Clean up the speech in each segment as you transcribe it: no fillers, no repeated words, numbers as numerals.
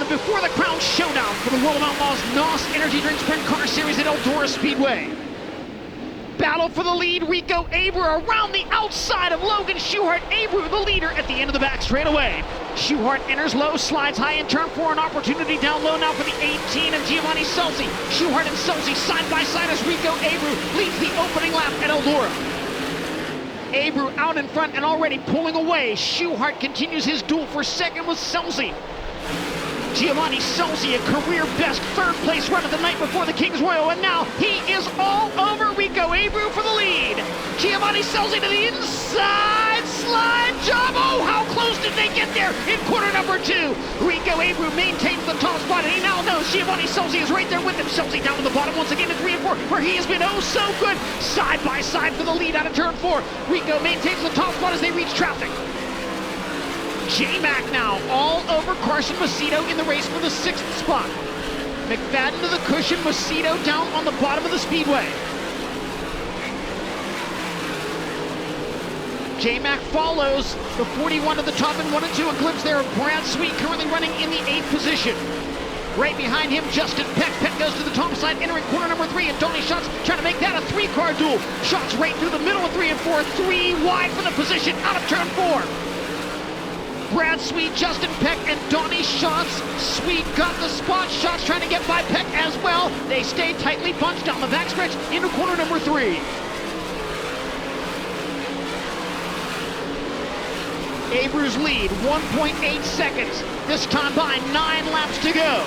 BeFour the Crowns Showdown for the World of Outlaws NOS Energy Drink Sprint Car Series at Eldora Speedway. Battle for the lead, Rico Abreu around the outside of Logan Schuchart. Abreu the leader at the end of the back straightaway. Schuchart enters low, slides high in turn 4, an opportunity down low now for the 18 of Giovanni Scelzi. Schuchart and Scelzi side by side as Rico Abreu leads the opening lap at Eldora. Abreu out in front and already pulling away. Schuchart continues his duel for second with Scelzi. Giovanni Scelzi, a career best third place run of the night before the Kings Royal, and now he is all over Rico Abreu for the lead. Giovanni Scelzi to the inside, slide job. Oh, how close did they get there in corner number 2? Rico Abreu maintains the top spot, and he now knows Giovanni Scelzi is right there with him. Scelzi down to the bottom once again in 3 and 4, where he has been oh so good. Side by side for the lead out of turn 4. Rico maintains the top spot as they reach traffic. J-Mac now all over Carson Macedo in the race for the 6th spot. McFadden to the cushion, Macedo down on the bottom of the speedway. J-Mac follows the 41 to the top in 1 and 2. A glimpse there of Brad Sweet currently running in the 8th position. Right behind him, Justin Peck. Peck goes to the top side, entering corner number 3, and Donnie Schatz trying to make that a 3-car duel. Schatz right through the middle of 3 and 4, 3 wide for the position out of turn 4. Brad Sweet, Justin Peck, and Donnie Schatz. Sweet got the spot. Schatz trying to get by Peck as well. They stay tightly bunched down the backstretch into corner number 3. Abreu's lead, 1.8 seconds. This time by 9 laps to go.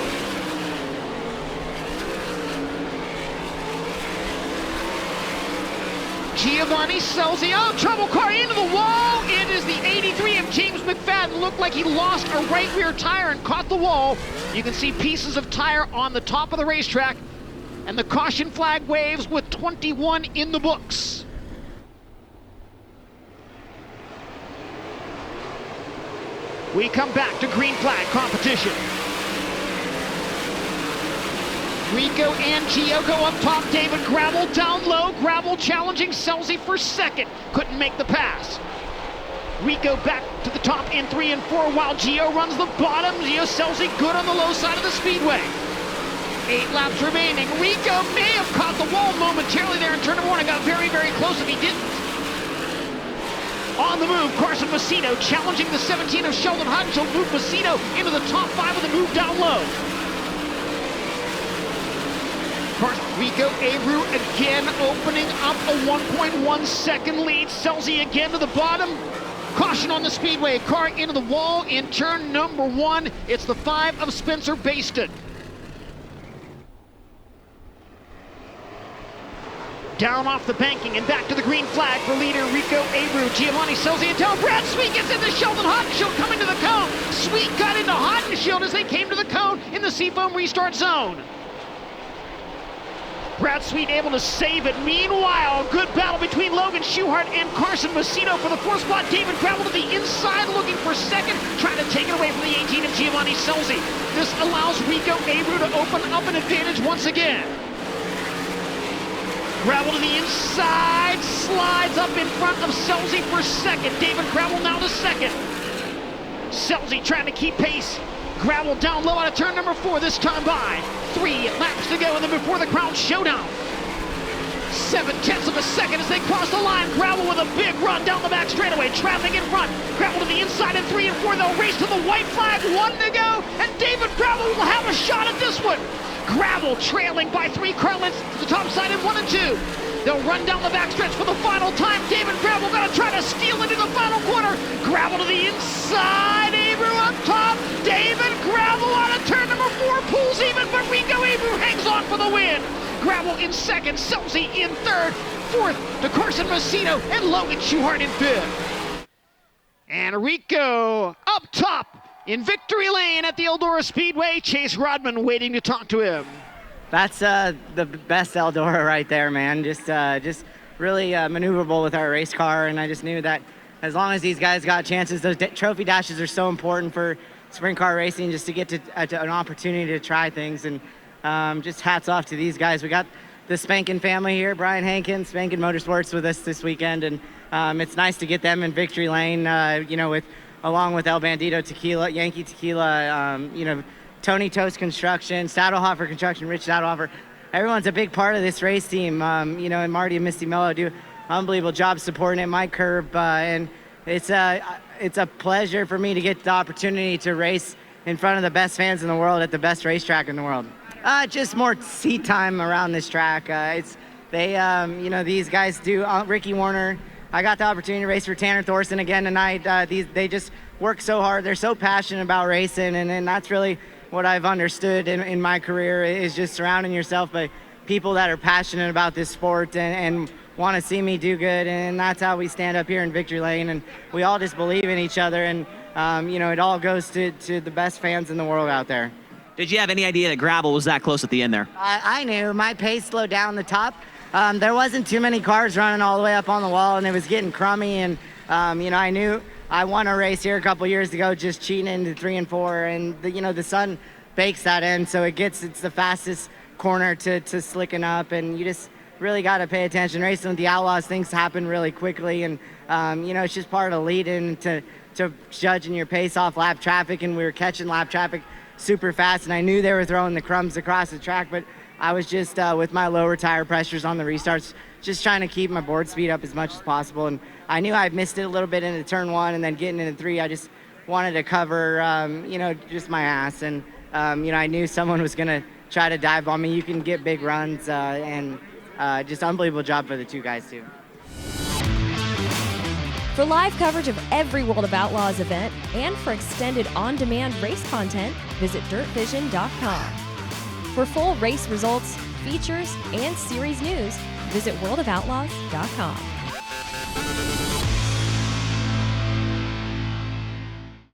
Giovanni Scelzi, oh, trouble car into the wall. It is the 83 of James McFadden. Looked like he lost a right rear tire and caught the wall. You can see pieces of tire on the top of the racetrack, and the caution flag waves with 21 in the books. We come back to green flag competition. Rico and Gio go up top. David Gravel down low. Gravel challenging Scelzi for second. Couldn't make the pass. Rico back to the top in 3 and 4 while Gio runs the bottom. Gio Scelzi good on the low side of the speedway. 8 laps remaining. Rico may have caught the wall momentarily there in turn number 1 and got very, very close if he didn't. On the move, Carson Macedo challenging the 17 of Sheldon Hutton. She'll move Macedo into the top 5 with a move down low. Rico Abreu again opening up a 1.1 second lead. Scelzi again to the bottom. Caution on the speedway. Car into the wall in turn number 1. It's the 5 of Spencer Basted. Down off the banking and back to the green flag for leader Rico Abreu. Giovanni Scelzi until Brad Sweet gets into Sheldon Haudenschild coming to the cone. Sweet got into Haudenschild as they came to the cone in the Seafoam restart zone. Brad Sweet able to save it. Meanwhile, good battle between Logan Schuchart and Carson Macedo for the 4th spot. David Gravel to the inside looking for second, trying to take it away from the 18 of Giovanni Scelzi. This allows Rico Abreu to open up an advantage once again. Gravel to the inside, slides up in front of Scelzi for second. David Gravel now to second. Scelzi trying to keep pace. Gravel down low out of turn number 4, this time by 3 laps to go in the BeFour the Crowns Showdown. 0.7 of a second as they cross the line. Gravel with a big run down the back straightaway. Traffic in front. Gravel to the inside in 3 and 4. They'll race to the white flag. 1 to go, and David Gravel will have a shot at this one. Gravel trailing by 3 car lengths to the top side in 1 and 2. They'll run down the backstretch for the final time. David Gravel gonna try to steal into the final corner. Gravel to the inside. Abreu up top. David Gravel out of turn number 4 pulls even, but Rico Abreu hangs on for the win. Gravel in second, Scelzi in third, 4th to Carson Macedo, and Logan Schuchart in 5th. And Rico up top in victory lane at the Eldora Speedway. Chase Rodman waiting to talk to him. That's the best Eldora right there, man. Just really maneuverable with our race car, and I just knew that as long as these guys got chances, those trophy dashes are so important for sprint car racing, just to get to an opportunity to try things, and just hats off to these guys. We got the Spankin family here, Brian Hankins, Spankin Motorsports with us this weekend, and it's nice to get them in victory lane, along with El Bandito Tequila, Yankee Tequila, Tony Toast Construction, Stadelhofer Construction, Rich Stadelhofer. Everyone's a big part of this race team. You know, and Marty and Misty Mello do unbelievable job supporting it. Mike Curb, and it's a pleasure for me to get the opportunity to race in front of the best fans in the world at the best racetrack in the world. Just more seat time around this track. You know, these guys do. Ricky Warner, I got the opportunity to race for Tanner Thorson again tonight. They just work so hard. They're so passionate about racing, and that's really what I've understood in my career is just surrounding yourself by people that are passionate about this sport and want to see me do good. And that's how we stand up here in Victory Lane, and we all just believe in each other. And you know, it all goes to the best fans in the world out there. Did you have any idea that gravel was that close at the end there? I knew. My pace slowed down the top. There wasn't too many cars running all the way up on the wall, and it was getting crummy. And you know, I knew I won a race here a couple years ago just cheating into 3 and 4, and you know, the sun bakes that in, so it's the fastest corner to slicken up, and you just really got to pay attention. Racing with the Outlaws, things happen really quickly, and you know, it's just part of the lead-in to judging your pace off lap traffic, and we were catching lap traffic super fast, and I knew they were throwing the crumbs across the track, but I was just with my lower tire pressures on the restarts, just trying to keep my board speed up as much as possible. And I knew I missed it a little bit into turn 1, and then getting into 3, I just wanted to cover, you know, just my ass. And you know, I knew someone was gonna try to dive on me. You can get big runs, and just unbelievable job for the two guys too. For live coverage of every World of Outlaws event and for extended on-demand race content, visit dirtvision.com. For full race results, features, and series news, visit worldofoutlaws.com.